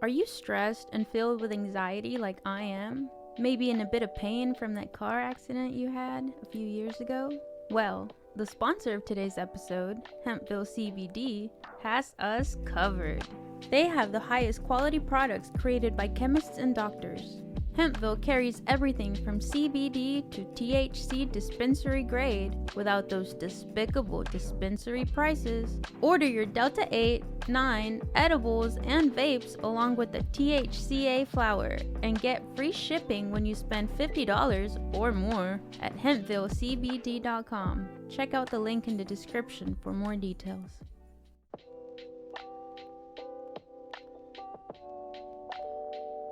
Are you stressed and filled with anxiety like I am? Maybe in a bit of pain from that car accident you had a few years ago? Well, the sponsor of today's episode, Hempville CBD, has us covered. They have the highest quality products created by chemists and doctors. Hempville carries everything from CBD to THC dispensary grade without those despicable dispensary prices. Order your Delta 8, 9 edibles and vapes along with the THCA flower and get free shipping when you spend $50 or more at hempvillecbd.com. Check out the link in the description for more details.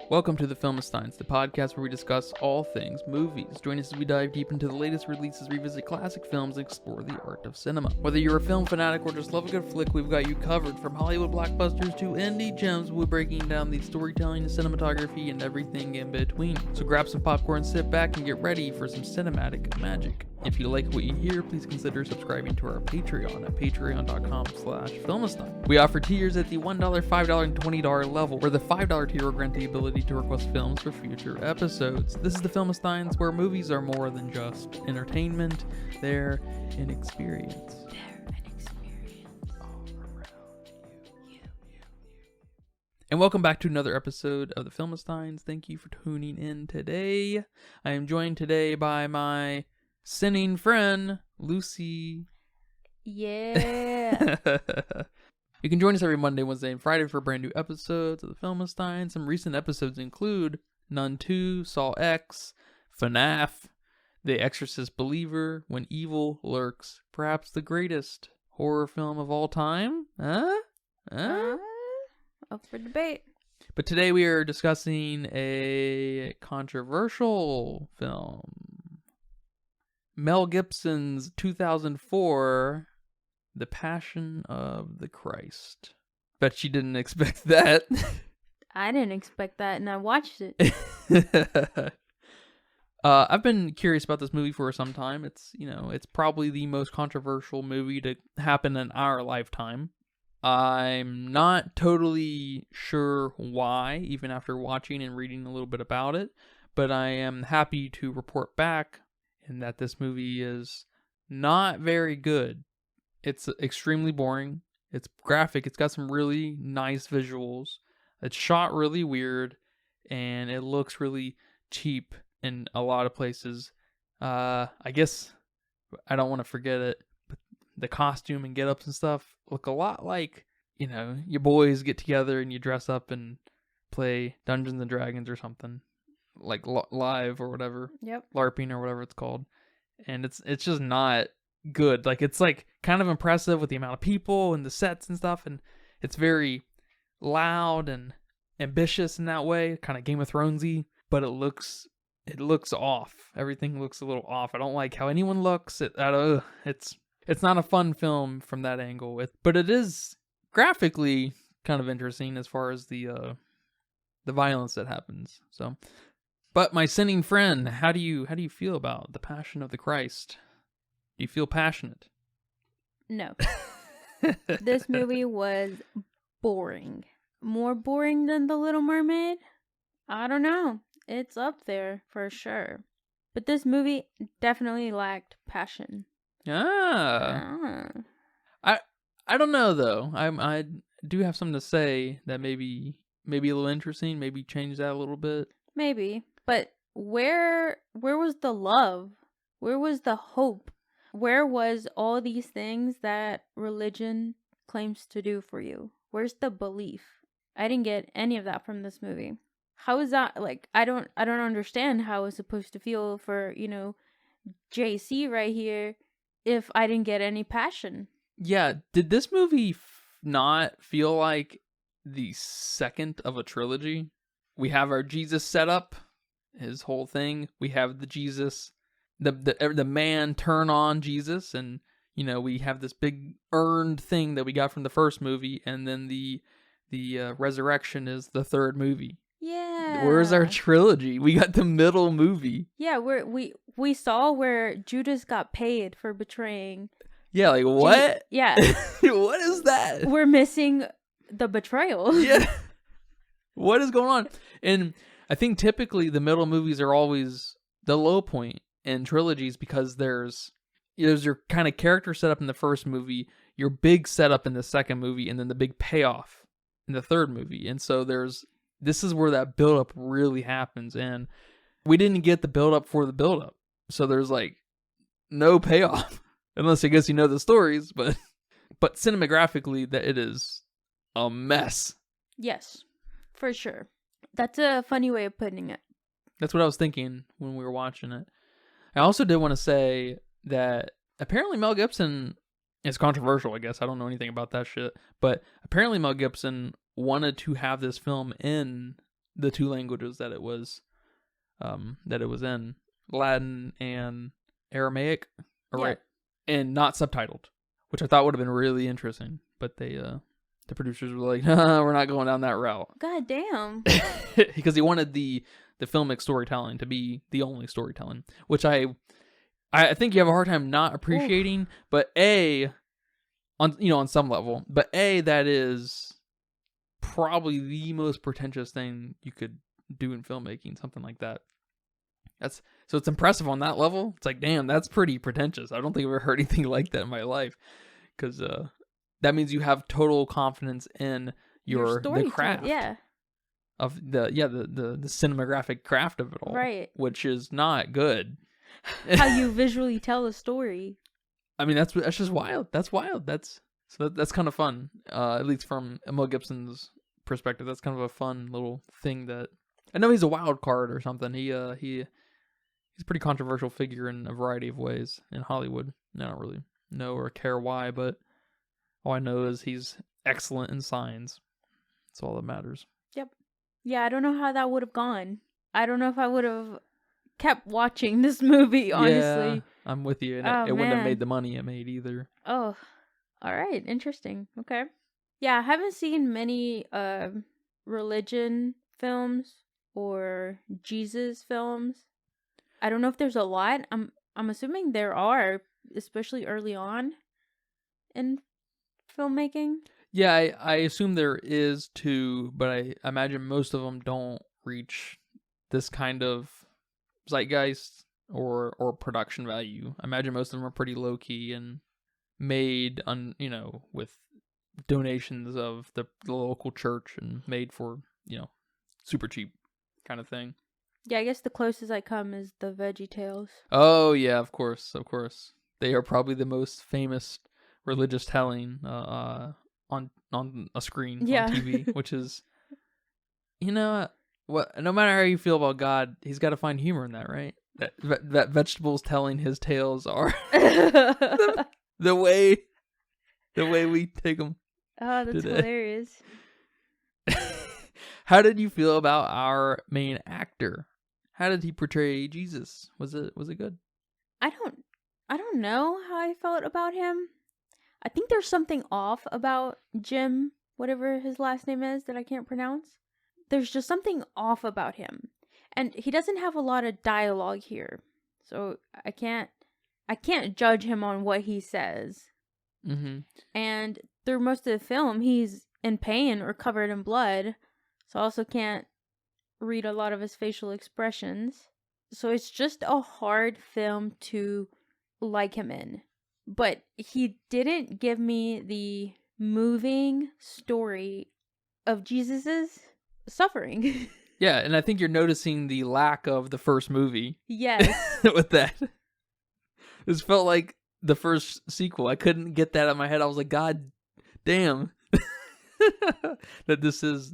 Welcome to the Filmistines, the podcast where we discuss all things movies. Join us as we dive deep into the latest releases, revisit classic films, and explore the art of cinema. Whether you're a film fanatic or just love a good flick, we've got you covered. From Hollywood blockbusters to indie gems, we're breaking down the storytelling, cinematography, and everything in between. So grab some popcorn, sit back, and get ready for some cinematic magic. If you like what you hear, please consider subscribing to our Patreon at patreon.com/Filmistine. We offer tiers at the $1, $5, and $20 level, where the $5 tier will grant the ability to request films for future episodes. This is the Filmistines, where movies are more than just entertainment, they're an experience. All around you. And welcome back to another episode of the Filmistines. Thank you for tuning in today. I am joined today by my sinning friend, Lucy. Yeah. You can join us every Monday, Wednesday, and Friday for brand new episodes of the Filmistine. Some recent episodes include Nun 2, Saw X, FNAF, The Exorcist Believer, When Evil Lurks, perhaps the greatest horror film of all time? Up for debate. But today we are discussing a controversial film. Mel Gibson's 2004, The Passion of the Christ. Bet you didn't expect that. I didn't expect that, and I watched it. I've been curious about this movie for some time. It's probably the most controversial movie to happen in our lifetime. I'm not totally sure why, even after watching and reading a little bit about it, but I am happy to report back in that this movie is not very good. It's extremely boring. It's graphic. It's got some really nice visuals. It's shot really weird, and it looks really cheap in a lot of places. I guess I don't want to forget it, but the costume and get-ups and stuff look a lot like, your boys get together and you dress up and play Dungeons and Dragons or something. Like live or whatever. Yep. LARPing or whatever it's called. And it's just not good. Like, it's like kind of impressive with the amount of people and the sets and stuff, and it's very loud and ambitious in that way, kind of Game of Thronesy, but it looks off. Everything looks a little off. I don't like how anyone looks. It's not a fun film from that angle. But it is graphically kind of interesting as far as the violence that happens. So, but my sinning friend, how do you feel about The Passion of the Christ? Do you feel passionate? No. This movie was boring. More boring than The Little Mermaid? I don't know. It's up there for sure. But this movie definitely lacked passion. I don't know though. I do have something to say that maybe a little interesting, maybe change that a little bit. Maybe. But where was the love? Where was the hope? Where was all these things that religion claims to do for you? Where's the belief? I didn't get any of that from this movie. How is that, like, I don't understand how it's supposed to feel for, JC right here if I didn't get any passion. Yeah, did this movie not feel like the second of a trilogy? We have our Jesus setup, his whole thing. We have the Jesus, the man turn on Jesus, and we have this big earned thing that we got from the first movie, and then the resurrection is the third movie. Yeah. Where's our trilogy? We got the middle movie. Yeah, we saw where Judas got paid for betraying. Yeah, like what? Yeah. What is that? We're missing the betrayal. Yeah. What is going on? And I think typically the middle movies are always the low point in trilogies because there's your kind of character setup in the first movie, your big setup in the second movie, and then the big payoff in the third movie. And so this is where that buildup really happens. And we didn't get the buildup for the buildup. So there's like no payoff. Unless I guess you know the stories, but cinemagraphically that it is a mess. Yes, for sure. That's a funny way of putting it. That's what I was thinking when we were watching it. I also did want to say that apparently Mel Gibson is controversial, I guess. I don't know anything about that shit. But apparently Mel Gibson wanted to have this film in the two languages that it was in, Latin and Aramaic, right? And not subtitled, which I thought would have been really interesting. But the producers were like, we're not going down that route. God damn. Because he wanted the filmic storytelling to be the only storytelling, which I think you have a hard time not appreciating. Oof. But on some level, but that is probably the most pretentious thing you could do in filmmaking, something like that. So it's impressive on that level. It's like, damn, that's pretty pretentious. I don't think I've ever heard anything like that in my life, because that means you have total confidence in the craft, of the cinematographic craft of it all, right? Which is not good. How you visually tell a story. I mean, that's just wild. That's wild. That's kind of fun. At least from Mel Gibson's perspective, that's kind of a fun little thing. That I know he's a wild card or something. He's a pretty controversial figure in a variety of ways in Hollywood. I don't really know or care why, but all I know is he's excellent in signs. That's all that matters. Yep. Yeah, I don't know how that would have gone. I don't know if I would have kept watching this movie, honestly. Yeah, I'm with you. And it wouldn't have made the money it made either. Oh, all right. Interesting. Okay. Yeah, I haven't seen many religion films or Jesus films. I don't know if there's a lot. I'm assuming there are, especially early on in filmmaking. Yeah, I assume there is too, but I imagine most of them don't reach this kind of zeitgeist or production value. I imagine most of them are pretty low key and made with donations of the local church and made for super cheap kind of thing. Yeah, I guess the closest I come is the VeggieTales. Oh yeah, of course. They are probably the most famous religious telling on a screen on TV, which is, what? No matter how you feel about God, he's got to find humor in that, right? That vegetables telling his tales are the way we take them. Oh, that's today. Hilarious. How did you feel about our main actor? How did he portray Jesus? Was it good? I don't know how I felt about him. I think there's something off about Jim, whatever his last name is that I can't pronounce. There's just something off about him. And he doesn't have a lot of dialogue here. So I can't judge him on what he says. Mm-hmm. And through most of the film, he's in pain or covered in blood. So I also can't read a lot of his facial expressions. So it's just a hard film to like him in. But he didn't give me the moving story of Jesus's suffering. Yeah, and I think you're noticing the lack of the first movie. Yes. With that. This felt like the first sequel. I couldn't get that out of my head. I was like, God damn. That this is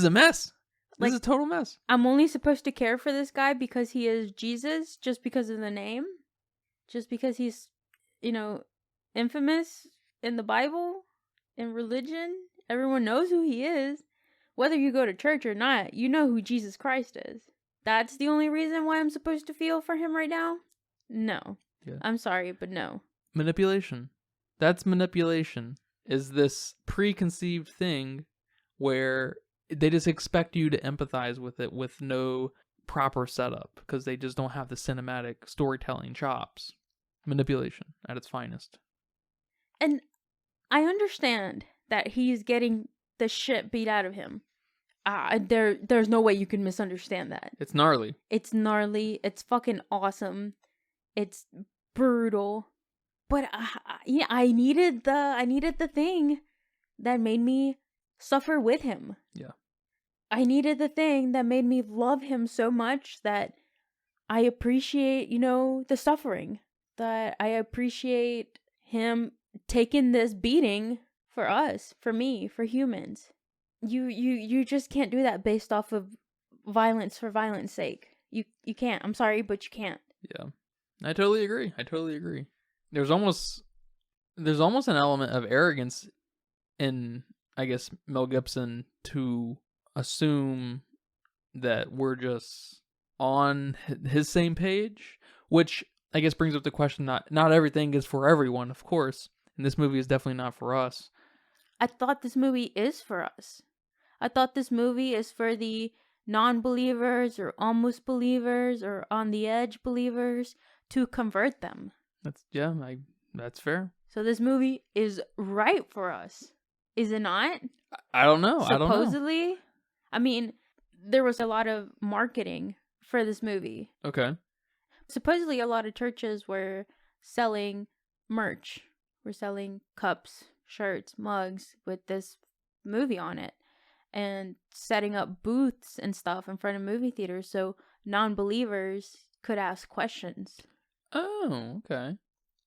a mess. This is a total mess. I'm only supposed to care for this guy because he is Jesus, just because of the name? Just because he's, infamous in the Bible, in religion? Everyone knows who he is. Whether you go to church or not, you know who Jesus Christ is. That's the only reason why I'm supposed to feel for him right now? No. Yeah. I'm sorry, but no. Manipulation. That's manipulation. Is this preconceived thing where they just expect you to empathize with it with no proper setup because they just don't have the cinematic storytelling chops. Manipulation at its finest. And I understand that he's getting the shit beat out of him. there's no way you can misunderstand that. It's gnarly. It's gnarly. It's fucking awesome. It's brutal. But I needed the thing that made me suffer with him. Yeah. I needed the thing that made me love him so much that I appreciate, the suffering. That I appreciate him taking this beating for us, for me, for humans. You just can't do that based off of violence for violence sake. You can't. I'm sorry, but you can't. Yeah. I totally agree. There's almost an element of arrogance in, I guess, Mel Gibson to assume that we're just on his same page, which I guess brings up the question, not everything is for everyone, of course, and this movie is definitely not for us. I thought this movie is for us. I thought this movie is for the non-believers or almost believers or on the edge believers to convert them. That's fair. So this movie is right for us. Is it not? I don't know. Supposedly. I mean, there was a lot of marketing for this movie. Okay. Supposedly a lot of churches were selling merch. Were selling cups, shirts, mugs with this movie on it. And setting up booths and stuff in front of movie theaters so non-believers could ask questions. Oh, okay.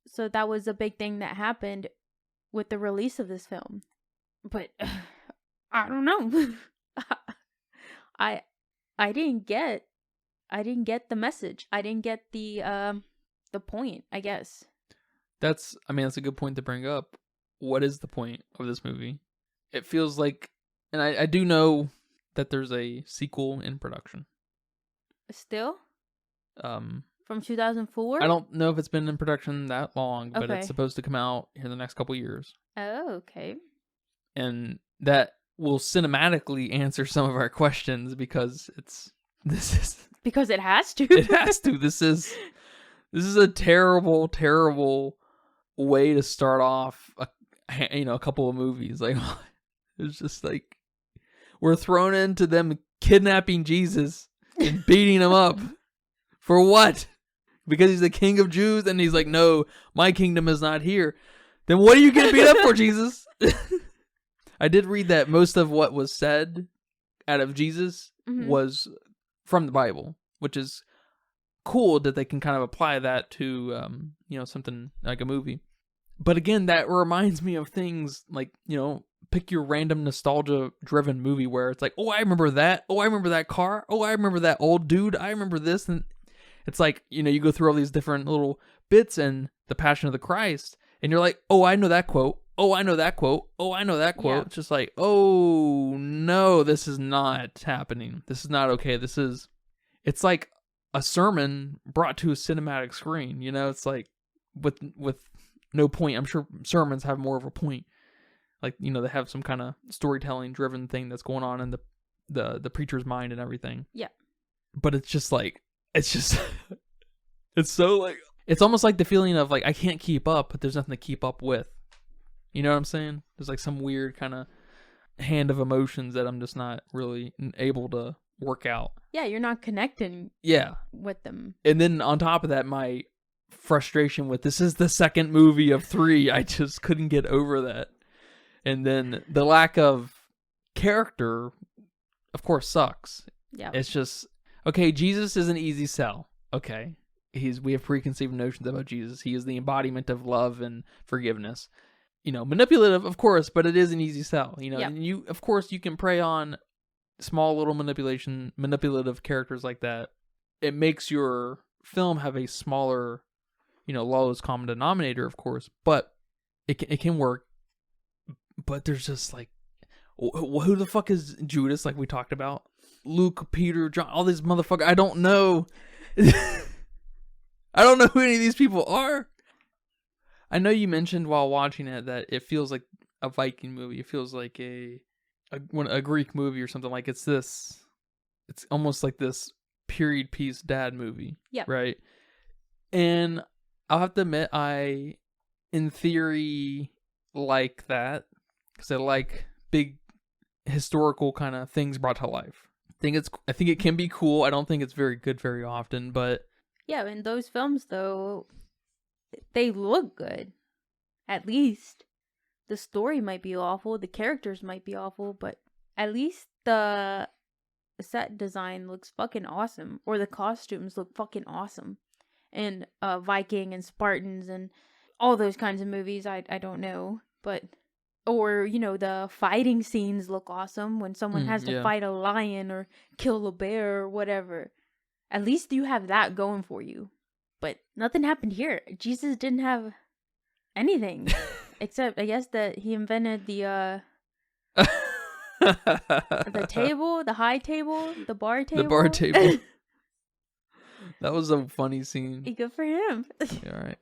So that was a big thing that happened with the release of this film. But I don't know. I didn't get the message. I didn't get the point, I guess. That's a good point to bring up. What is the point of this movie? It feels like, and I do know that there's a sequel in production. Still? From 2004? I don't know if it's been in production that long, but Okay. it's supposed to come out in the next couple years. Oh, okay. And that will cinematically answer some of our questions because Because it has to. It has to. This is a terrible, terrible way to start off a couple of movies. Like, it's just like we're thrown into them kidnapping Jesus and beating him up for what? Because he's the king of Jews, and he's like, no, my kingdom is not here. Then what are you getting beat up for, Jesus? I did read that most of what was said out of Jesus was from the Bible, which is cool that they can kind of apply that to, something like a movie. But again, that reminds me of things like, pick your random nostalgia-driven movie where it's like, oh, I remember that. Oh, I remember that car. Oh, I remember that old dude. I remember this. And it's like, you go through all these different little bits in The Passion of the Christ, and you're like, oh, I know that quote. Oh, I know that quote. Oh, I know that quote. Yeah. It's just like, oh, no, this is not happening. This is not okay. It's like a sermon brought to a cinematic screen. It's like with no point. I'm sure sermons have more of a point. Like, they have some kind of storytelling driven thing that's going on in the preacher's mind and everything. Yeah. But it's just like, it's so like, it's almost like the feeling of like, I can't keep up, but there's nothing to keep up with. You know what I'm saying? There's like some weird kind of hand of emotions that I'm just not really able to work out. Yeah, you're not connecting with them. And then on top of that, my frustration with this is the second movie of 3. I just couldn't get over that. And then the lack of character, of course, sucks. Yeah. It's just, okay, Jesus is an easy sell. Okay. We have preconceived notions about Jesus. He is the embodiment of love and forgiveness. Manipulative, of course, but it is an easy sell. And you, of course, you can prey on small little manipulative characters like that. It makes your film have a smaller, lowest common denominator, of course, but it can work. But there's just like, who the fuck is Judas? Like we talked about, Luke, Peter, John, all these motherfuckers. I don't know. I don't know who any of these people are. I know you mentioned while watching it that it feels like a Viking movie. It feels like a Greek movie or something. Like it's almost like this period piece dad movie. Yeah. Right. And I'll have to admit, I, in theory, like that because I like big historical kind of things brought to life. I think it can be cool. I don't think it's very good very often, but Yeah, in those films though, they look good. At least the story might be awful, the characters might be awful, but at least the set design looks fucking awesome, or the costumes look fucking awesome. And Viking and Spartans and all those kinds of movies, I don't know, but or you know, the fighting scenes look awesome when someone has to fight a lion or kill a bear or whatever. At least you have that going for you. But nothing happened here. Jesus didn't have anything except I guess that he invented the table, the high table, the bar table. The bar table. That was a funny scene. Good for him. Yeah, all right.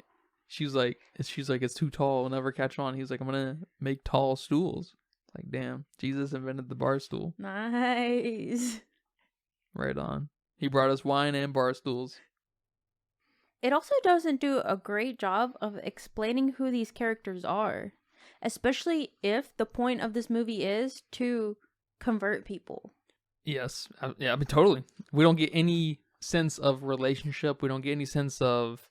She's like, it's too tall. We'll never catch on. He's like, I'm gonna make tall stools. It's like, damn, Jesus invented the bar stool. Nice. Right on. He brought us wine and bar stools. It also doesn't do a great job of explaining who these characters are, especially if the point of this movie is to convert people. Yes. Yeah, I mean, totally. We don't get any sense of relationship. We don't get any sense of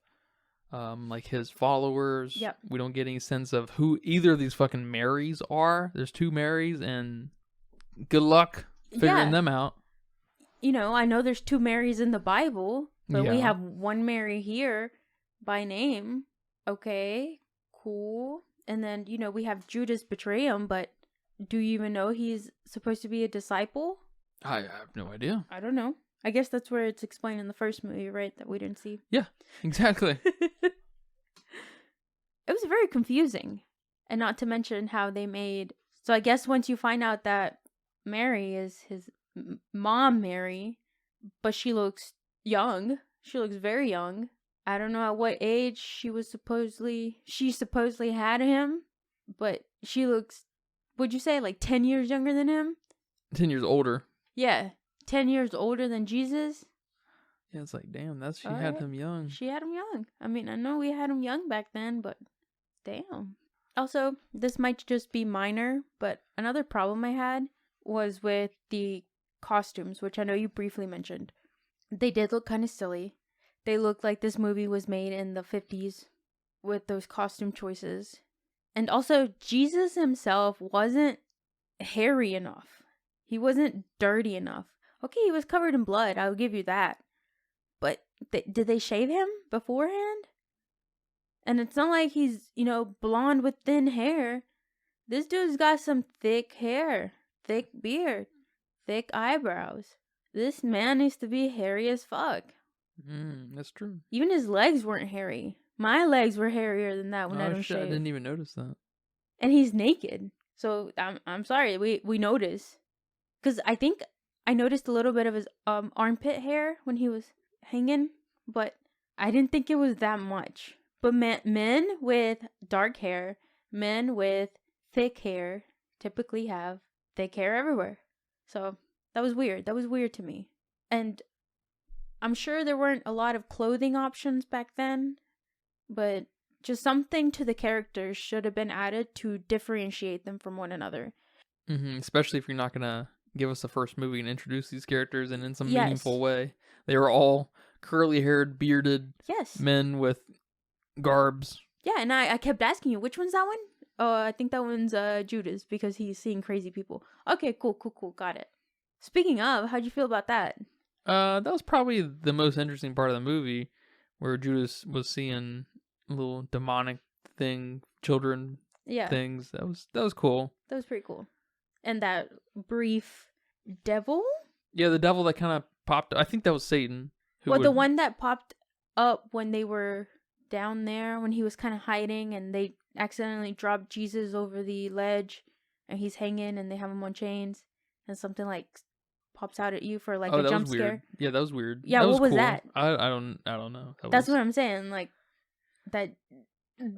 like his followers. Yep. We don't get any sense of who either of these fucking Marys are. There's 2 Marys, and good luck figuring them out. You know, I know there's 2 Marys in the Bible, but we Yeah. have 1 Mary here by name. Okay, cool. And then, you know, we have Judas betray him, but do you even know he's supposed to be a disciple? I have no idea. I don't know. I guess that's where it's explained in the first movie, right? That we didn't see. Yeah, exactly. It was very confusing. And not to mention how they made... So I guess once you find out that Mary is his mom, Mary, but she looks young. She looks very young. I don't know at what age she supposedly had him, but she looks, would you say, like 10 years younger than him? 10 years older. Yeah, 10 years older than Jesus. Yeah, it's like, damn, she had him young. She had him young. I mean, I know we had him young back then, but damn. Also, this might just be minor, but another problem I had was with the costumes, which I know you briefly mentioned. They did look kind of silly. They looked like this movie was made in the 50s with those costume choices. And also, Jesus himself wasn't hairy enough. He wasn't dirty enough. Okay, he was covered in blood, I'll give you that. But did they shave him beforehand? And it's not like he's, you know, blonde with thin hair. This dude's got some thick hair, thick beard, thick eyebrows. This man needs to be hairy as fuck. That's true. Even his legs weren't hairy. My legs were hairier than that when I don't shave. I didn't even notice that. And he's naked. So I'm sorry, we noticed. Because I think I noticed a little bit of his armpit hair when he was hanging, but I didn't think it was that much. But men with dark hair, men with thick hair typically have thick hair everywhere. So that was weird. That was weird to me. And I'm sure there weren't a lot of clothing options back then, but just something to the characters should have been added to differentiate them from one another. Mm-hmm. Especially if you're not going to give us the first movie and introduce these characters in some meaningful way. They were all curly-haired, bearded men with garbs. Yeah, and I kept asking you, which one's that one? Oh, I think that one's Judas, because he's seeing crazy people. Okay, cool, got it. Speaking of, how'd you feel about that? That was probably the most interesting part of the movie, where Judas was seeing little demonic children things. That was cool. That was pretty cool. And that brief devil? Yeah, the devil that kind of popped. I think that was Satan. The one that popped up when they were down there, when he was kind of hiding, and they accidentally dropped Jesus over the ledge, and he's hanging, and they have him on chains, and something like pops out at you for like a jump scare. Yeah, that was weird. Yeah, that what was cool. that? I don't know. That's what I'm saying. Like that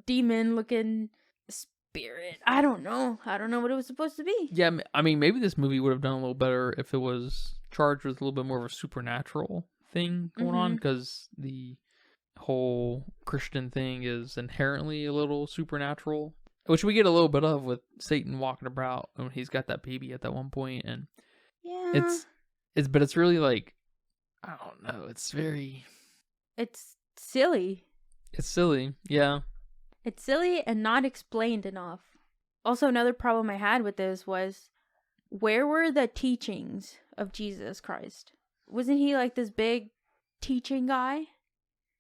demon looking spirit. I don't know what it was supposed to be. Yeah, I mean, maybe this movie would have done a little better if it was charged with a little bit more of a supernatural thing going on, because the whole Christian thing is inherently a little supernatural. which we get a little bit of with Satan walking about when he's got that baby at that one point, and Yeah. but it's really like, I don't know. It's silly. It's silly. Yeah. It's silly and not explained enough. Also, another problem I had with this was, where were the teachings of Jesus Christ? Wasn't he like this big teaching guy?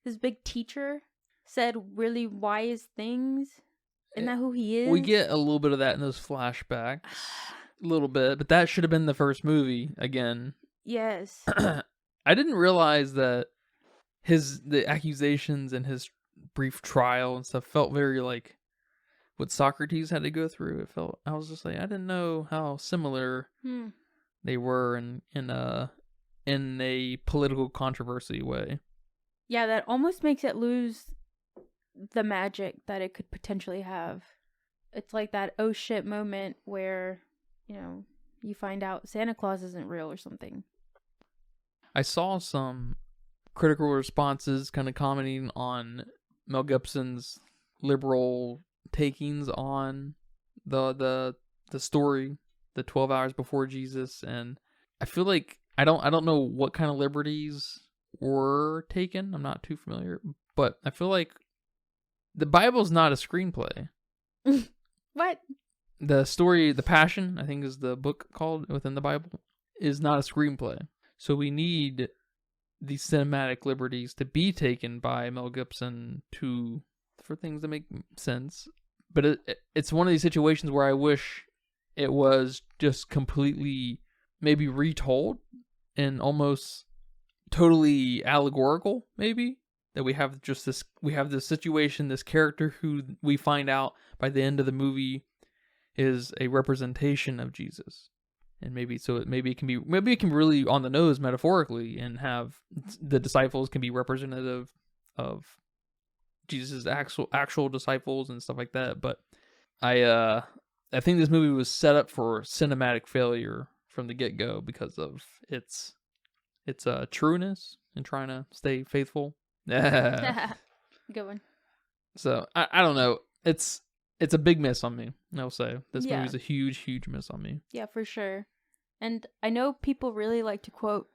This big teacher? Said really wise things? Isn't that who he is? We get a little bit of that in those flashbacks. A little bit. But that should have been the first movie again. Yes. I didn't realize that the accusations and his brief trial and stuff felt very like what Socrates had to go through. I was just like, I didn't know how similar they were in a political controversy way. Yeah, that almost makes it lose the magic that it could potentially have. It's like that oh shit moment where, you find out Santa Claus isn't real or something. I saw some critical responses kind of commenting on Mel Gibson's liberal takings on the story, the 12 hours before Jesus, and I feel like I don't know what kind of liberties were taken. I'm not too familiar, but I feel like the Bible's not a screenplay. What? The story, The Passion, I think is the book called within the Bible, is not a screenplay. So we need these cinematic liberties to be taken by Mel Gibson for things to make sense. But it's one of these situations where I wish it was just completely maybe retold and almost totally allegorical, maybe. That we have this situation, this character who we find out by the end of the movie is a representation of Jesus. And maybe it can be really on the nose metaphorically, and have the disciples can be representative of Jesus' actual disciples and stuff like that. But I think this movie was set up for cinematic failure from the get-go because of its trueness and trying to stay faithful. Good one. So I don't know. It's a big miss on me. I'll say this movie's a huge miss on me. Yeah, for sure. And I know people really like to quote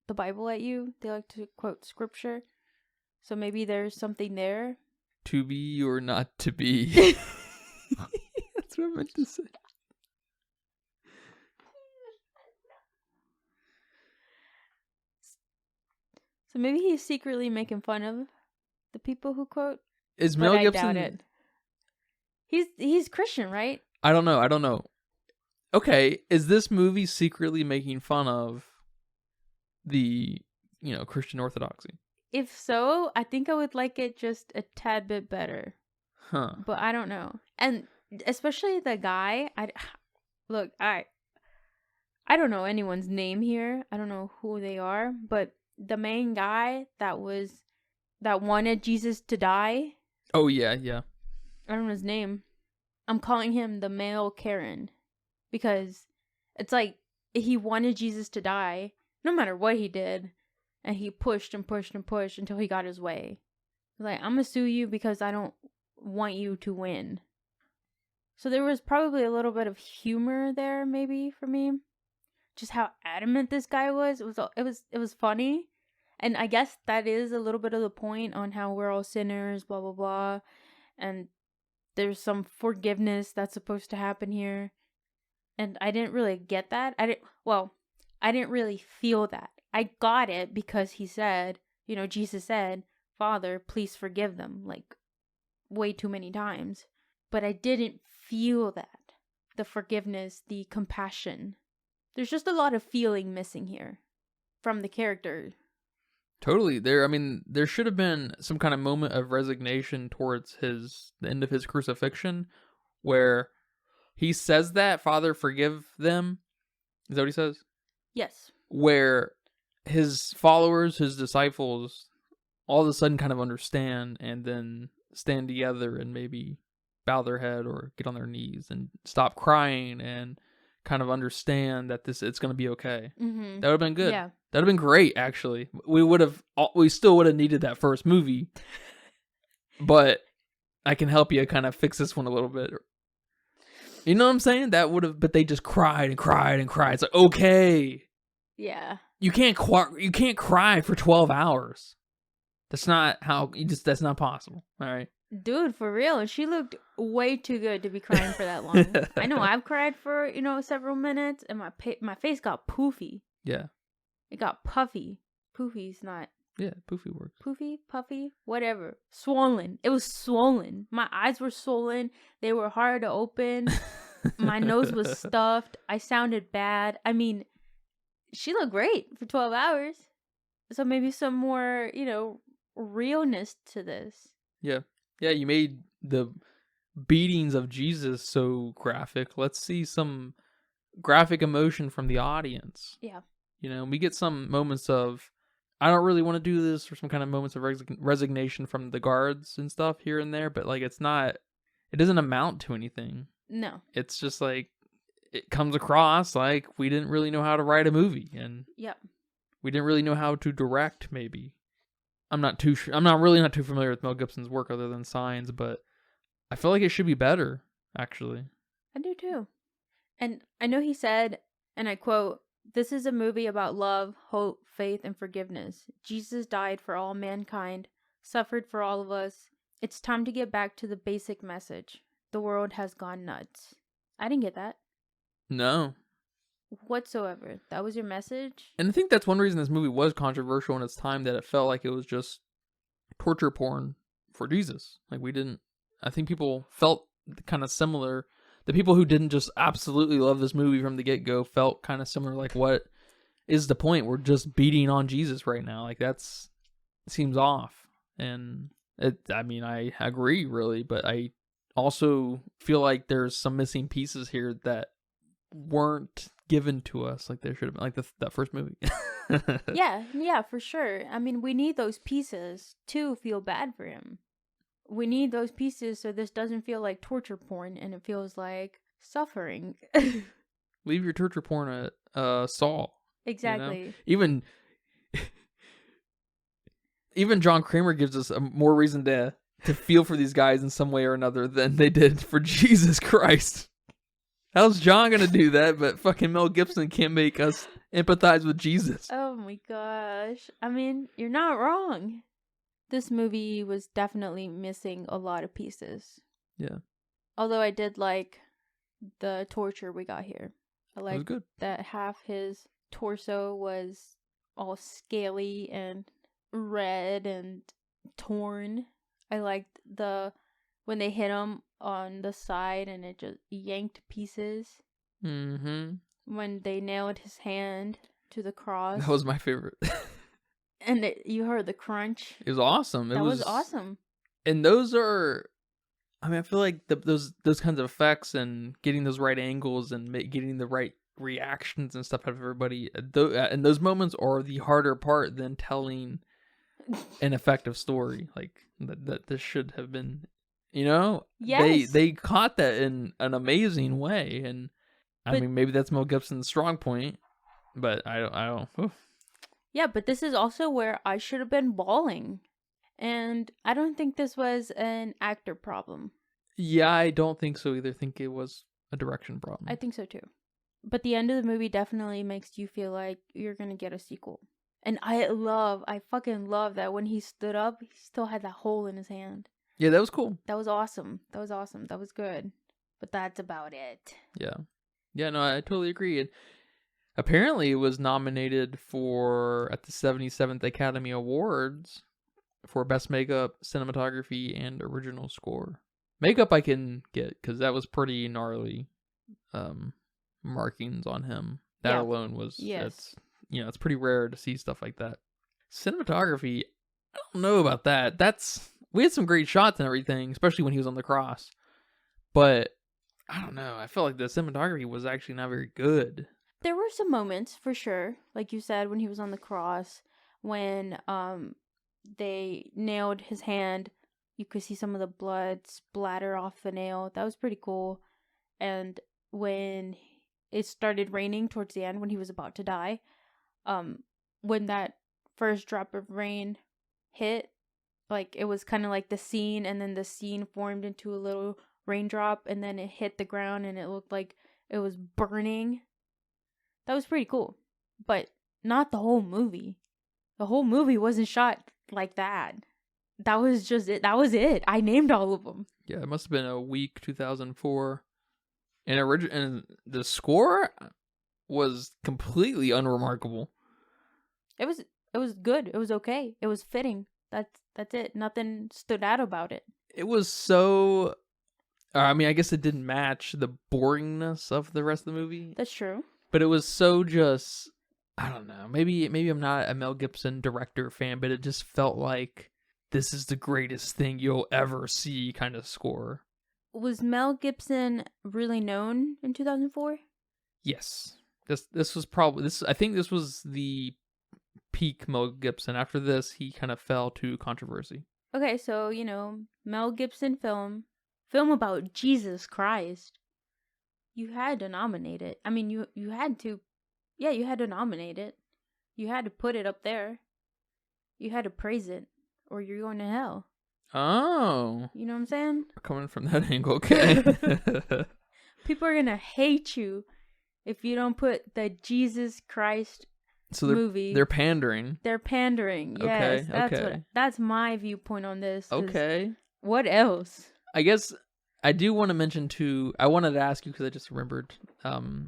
the Bible at you. They like to quote scripture. So maybe there's something there. To be or not to be. That's what I meant to say. So maybe he's secretly making fun of the people who quote. Is Mel Gibson? I doubt it. He's Christian, right? I don't know. Okay, is this movie secretly making fun of the, Christian orthodoxy? If so, I think I would like it just a tad bit better. Huh. But I don't know. And especially the guy, I don't know anyone's name here. I don't know who they are, but the main guy that wanted Jesus to die. Oh yeah. I don't know his name. I'm calling him the male Karen, because it's like he wanted Jesus to die no matter what he did, and he pushed and pushed and pushed until he got his way. Like, I'm gonna sue you because I don't want you to win. So there was probably a little bit of humor there, maybe, for me. Just how adamant this guy was. It was funny. And I guess that is a little bit of the point on how we're all sinners, blah, blah, blah. And there's some forgiveness that's supposed to happen here. And I didn't really get that. I didn't really feel that. I got it because he said, Jesus said, Father, please forgive them, like way too many times. But I didn't feel that. The forgiveness, the compassion. There's just a lot of feeling missing here from the character. Totally. There should have been some kind of moment of resignation towards the end of his crucifixion, where he says that, Father, forgive them. Is that what he says? Yes. Where his followers, his disciples, all of a sudden kind of understand and then stand together and maybe bow their head or get on their knees and stop crying and kind of understand that it's going to be okay. Mm-hmm. That would have been good. Yeah. That would have been great, actually. We still would have needed that first movie. But I can help you kind of fix this one a little bit. You know what I'm saying? That would have, but they just cried and cried and cried. It's like, okay. Yeah. You can't cry for 12 hours. That's not that's not possible. All right. Dude, for real. She looked way too good to be crying for that long. I know I've cried for, several minutes and my face got poofy. Yeah. It got puffy. Poofy's not. Yeah, poofy works. Poofy, puffy, whatever. Swollen. It was swollen. My eyes were swollen. They were hard to open. My nose was stuffed. I sounded bad. I mean, she looked great for 12 hours. So maybe some more, realness to this. Yeah. Yeah, you made the beatings of Jesus so graphic. Let's see some graphic emotion from the audience. Yeah. We get some moments of, I don't really want to do this, or some kind of moments of resignation from the guards and stuff here and there, but like it doesn't amount to anything. No. It's just like, it comes across like we didn't really know how to write a movie, and yep. we didn't really know how to direct, maybe. I'm not really not too familiar with Mel Gibson's work other than Signs, but I feel like it should be better, actually. I do too. And I know he said, and I quote, "This is a movie about love, hope, faith, and forgiveness. Jesus died for all mankind, suffered for all of us. It's time to get back to the basic message. The world has gone nuts." I didn't get that. No. Whatsoever. That was your message? And I think that's one reason this movie was controversial in its time, that it felt like it was just torture porn for Jesus. Like I think people felt kind of similar. The people who didn't just absolutely love this movie from the get-go felt kind of similar, like, what is the point? We're just beating on Jesus right now. Like, seems off. And I agree, really, but I also feel like there's some missing pieces here that weren't given to us like there should have been, like that first movie. Yeah, for sure. I mean, we need those pieces to feel bad for him. We need those pieces so this doesn't feel like torture porn and it feels like suffering. Leave your torture porn at Saul. Exactly. Even John Kramer gives us a more reason to feel for these guys in some way or another than they did for Jesus Christ. How's John gonna do that? But fucking Mel Gibson can't make us empathize with Jesus. Oh my gosh. I mean, you're not wrong. This movie was definitely missing a lot of pieces. Yeah. Although I did like the torture we got here. I liked that half his torso was all scaly and red and torn. I liked when they hit him on the side and it just yanked pieces. Mm-hmm. When they nailed his hand to the cross. That was my favorite. And you heard the crunch. It was awesome. That was awesome. And those are, I feel like those kinds of effects and getting those right angles and getting the right reactions and stuff out of everybody, and those moments are the harder part than telling an effective story. Like that this should have been, Yes. They caught that in an amazing way, and I mean maybe that's Mel Gibson's strong point, but I don't. Oof. Yeah, but this is also where I should have been bawling. And I don't think this was an actor problem. Yeah, I don't think so either. I think it was a direction problem. I think so too. But the end of the movie definitely makes you feel like you're going to get a sequel. And I fucking love that when he stood up, he still had that hole in his hand. Yeah, that was cool. That was awesome. That was good. But that's about it. Yeah. Yeah, no, I totally agree. And apparently it was nominated at the 77th Academy Awards for Best Makeup, Cinematography, and Original Score. Makeup I can get, because that was pretty gnarly markings on him. That alone was, it's pretty rare to see stuff like that. Cinematography, I don't know about that. We had some great shots and everything, especially when he was on the cross. But, I don't know, I felt like the cinematography was actually not very good. There were some moments, for sure, like you said, when he was on the cross, when they nailed his hand, you could see some of the blood splatter off the nail. That was pretty cool. And when it started raining towards the end, when he was about to die, when that first drop of rain hit, like it was kind of like the scene, and then the scene formed into a little raindrop, and then it hit the ground, and it looked like it was burning. That was pretty cool, but not the whole movie. The whole movie wasn't shot like that. That was just it. That was it. I named all of them. Yeah, it must have been a week 2004. And the score was completely unremarkable. It was good. It was okay. It was fitting. That's it. Nothing stood out about it. It was so. I mean, I guess it didn't match the boringness of the rest of the movie. That's true. But it was so just. I don't know. Maybe I'm not a Mel Gibson director fan, but it just felt like this is the greatest thing you'll ever see kind of score. Was Mel Gibson really known in 2004? Yes. This was probably I think this was the peak Mel Gibson. After this, he kind of fell to controversy. Okay, so, Mel Gibson film about Jesus Christ. You had to nominate it. I mean, you had to. Yeah, you had to nominate it. You had to put it up there. You had to praise it, or you're going to hell. Oh. You know what I'm saying? Coming from that angle, okay. People are going to hate you if you don't put the Jesus Christ movie. They're pandering. They're pandering, yes. That's my viewpoint on this. Okay. What else? I guess I do want to mention too, I wanted to ask you because I just remembered,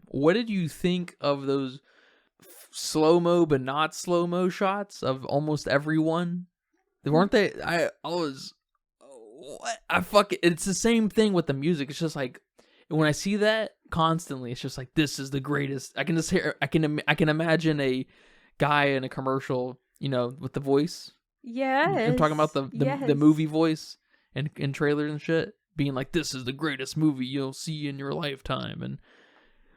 what did you think of those slow-mo but not slow-mo shots of almost everyone? Weren't they? I was, what? It's the same thing with the music. It's just like, when I see that constantly, it's just like, this is the greatest. I can just hear, I can imagine a guy in a commercial, with the voice. Yes. I'm talking about the movie voice and in trailers and shit, being like, this is the greatest movie you'll see in your lifetime, and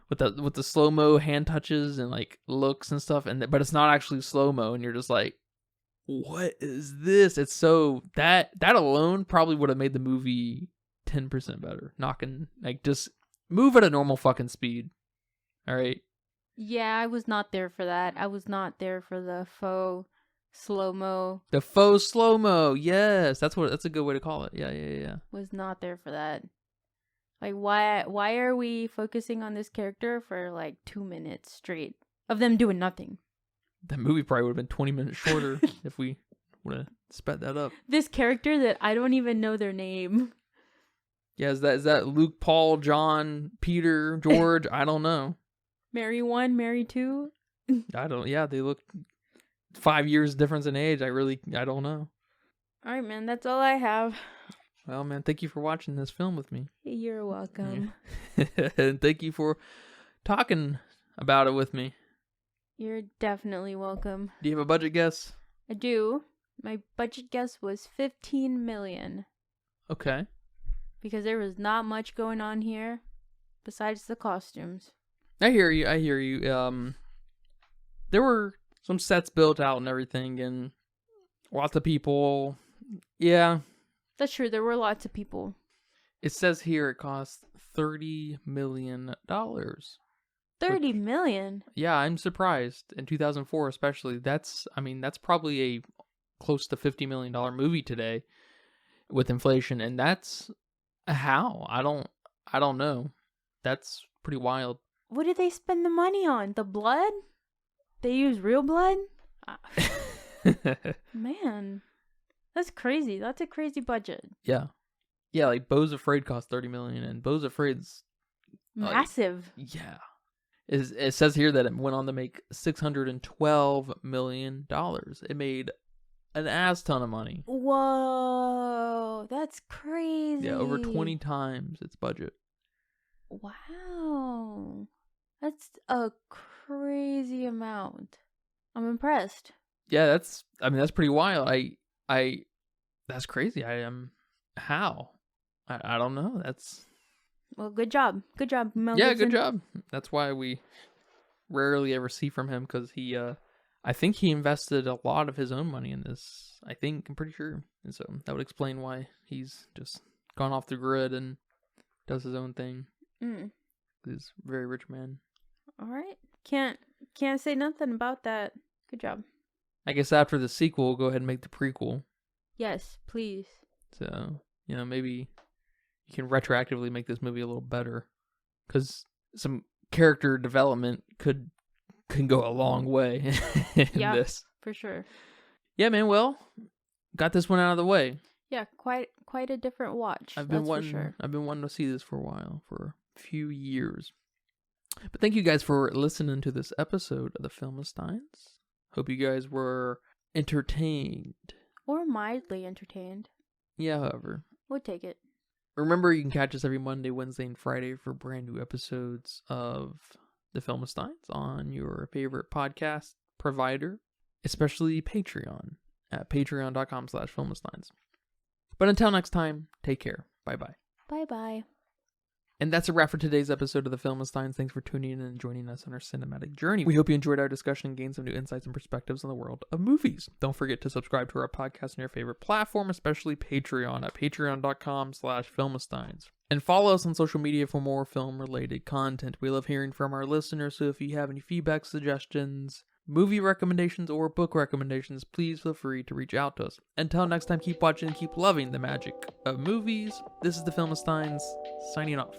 with the slow-mo hand touches and like looks and stuff, but it's not actually slow-mo, and you're just like, what is this? It's so that alone probably would have made the movie 10% better. Just move at a normal fucking speed. All right. Yeah, I was not there for that. I was not there for the faux slow-mo. The faux slow-mo. Yes, that's a good way to call it. Yeah. Was not there for that. Like, why are we focusing on this character for like 2 minutes straight of them doing nothing? That movie probably would have been 20 minutes shorter if we would have sped that up. This character that I don't even know their name. Yeah, is that Luke, Paul, John, Peter, George? I don't know. Mary 1, Mary 2? Yeah, they look 5 years difference in age. I don't know. All right, man, that's all I have. Well, man, thank you for watching this film with me. You're welcome. Yeah. And thank you for talking about it with me. You're definitely welcome. Do you have a budget guess? I do. My budget guess was 15 million. Okay. Because there was not much going on here besides the costumes. I hear you. There were some sets built out and everything, and lots of people. Yeah. That's true. There were lots of people. It says here it cost $30 million. 30 million? Yeah, I'm surprised. In 2004 especially, that's probably a close to $50 million movie today with inflation, and that's how? I don't know. That's pretty wild. What did they spend the money on? The blood? They use real blood? Man, that's crazy. That's a crazy budget. Yeah, like Beau's Afraid cost $30 million, and Beau's Afraid's massive. Yeah. It says here that it went on to make $612 million. It made an ass ton of money. Whoa, that's crazy. Yeah, over 20 times its budget. Wow. That's a crazy amount. I'm impressed. Yeah, that's pretty wild. That's crazy. How? I don't know. Well, good job. Good job, Mel Yeah, Gibson. good job. That's why we rarely ever see from him, because I think he invested a lot of his own money in this. I'm pretty sure. And so that would explain why he's just gone off the grid and does his own thing. He's a very rich man. All right. Can't say nothing about that. Good job. I guess after the sequel, we'll go ahead and make the prequel. Yes, please. So, maybe you can retroactively make this movie a little better, because some character development can go a long way in this. For sure. Yeah, man. Well, got this one out of the way. Yeah, quite a different watch. I've been wanting to see this for a while, for a few years. But thank you guys for listening to this episode of the Filmistines. Hope you guys were entertained. Or mildly entertained. Yeah, however. We'll take it. Remember, you can catch us every Monday, Wednesday, and Friday for brand new episodes of the Filmistines on your favorite podcast provider, especially Patreon at patreon.com/Filmistines. But until next time, take care. Bye-bye. Bye-bye. And that's a wrap for today's episode of the Filmistines. Thanks for tuning in and joining us on our cinematic journey. We hope you enjoyed our discussion and gained some new insights and perspectives on the world of movies. Don't forget to subscribe to our podcast on your favorite platform, especially Patreon at patreon.com/Filmistines. And follow us on social media for more film-related content. We love hearing from our listeners, so if you have any feedback, suggestions, movie recommendations, or book recommendations, please feel free to reach out to us. Until next time, keep watching and keep loving the magic of movies. This is the Filmistines, signing off.